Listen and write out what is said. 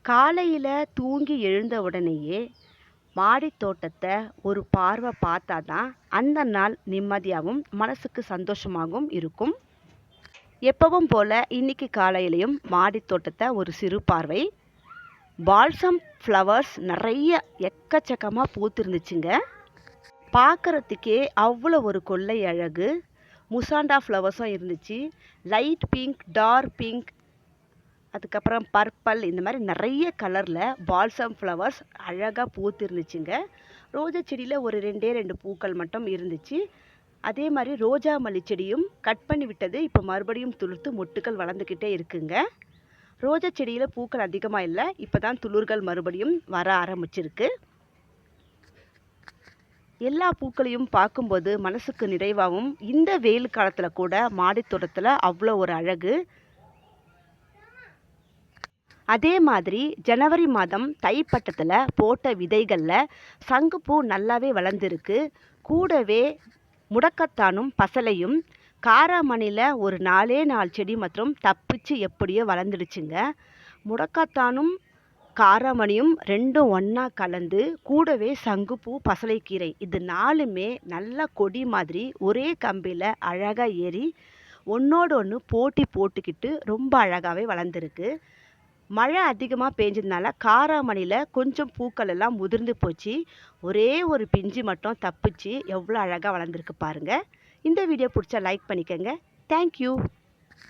காலையில் தூங்கி எழுந்த உடனேயே மாடித் தோட்டத்தை ஒரு பார்வை பார்த்தா தான் அந்த நாள் நிம்மதியாகவும் மனசுக்கு சந்தோஷமாகவும் இருக்கும். எப்பவும் போல இன்னைக்கு காலையிலையும் மாடித் தோட்டத்தை ஒரு சிறு பார்வை. பால்சம் ஃப்ளவர்ஸ் நிறைய எக்கச்சக்கமாக பூத்திருந்துச்சுங்க. பார்க்கறதுக்கே அவ்வளோ ஒரு கொள்ளை அழகு. முசாண்டா ஃப்ளவர்ஸும் இருந்துச்சு. லைட் பிங்க், டார்க் பிங்க், அதுக்கப்புறம் பர்பிள், இந்த மாதிரி நிறைய கலரில் பால்சம் ஃப்ளவர்ஸ் அழகாக பூத்து இருந்துச்சுங்க. ரோஜா செடியில் ஒரு ரெண்டே ரெண்டு பூக்கள் மட்டும் இருந்துச்சு. அதே மாதிரி ரோஜா மல்லி செடியும் கட் பண்ணி விட்டது. இப்போ மறுபடியும் துளுர்த்து மொட்டுக்கள் வளர்ந்துக்கிட்டே இருக்குங்க. ரோஜா செடியில் பூக்கள் அதிகமாக இல்லை, இப்போ தான் துளிர்கள் மறுபடியும் வர ஆரம்பிச்சிருக்கு. எல்லா பூக்களையும் பார்க்கும்போது மனசுக்கு நிறைவாகவும், இந்த வெயில் காலத்தில் கூட மாடித்தோட்டத்தில் அவ்வளோ ஒரு அழகு. அதே மாதிரி ஜனவரி மாதம் தைப்பட்டத்தில் போட்ட விதைகளில் சங்குப்பூ நல்லாவே வளர்ந்துருக்கு. கூடவே முடக்கத்தானும் பசலையும் காராமணியில் ஒரு 4 செடி மற்றும் தப்பிச்சு எப்படியோ வளர்ந்துடுச்சுங்க. முடக்கத்தானும் காராமணியும் ரெண்டும் ஒன்றா கலந்து, கூடவே சங்குப்பூ, பசலைக்கீரை, இது 4மே நல்லா கொடி மாதிரி ஒரே கம்பியில் அழகாக ஏறி ஒன்றோடு ஒன்று போட்டி போட்டுக்கிட்டு ரொம்ப அழகாகவே வளர்ந்துருக்கு. மழை அதிகமாக பேஞ்சதுனால காராமணியில் கொஞ்சம் பூக்கள் எல்லாம் உதிர்ந்து போச்சு. ஒரே ஒரு பிஞ்சு மட்டும் தப்பிச்சு எவ்வளோ அழகாக வளர்ந்துருக்கு பாருங்கள். இந்த வீடியோ பிடிச்சா லைக் பண்ணிக்கோங்க. தேங்க்யூ.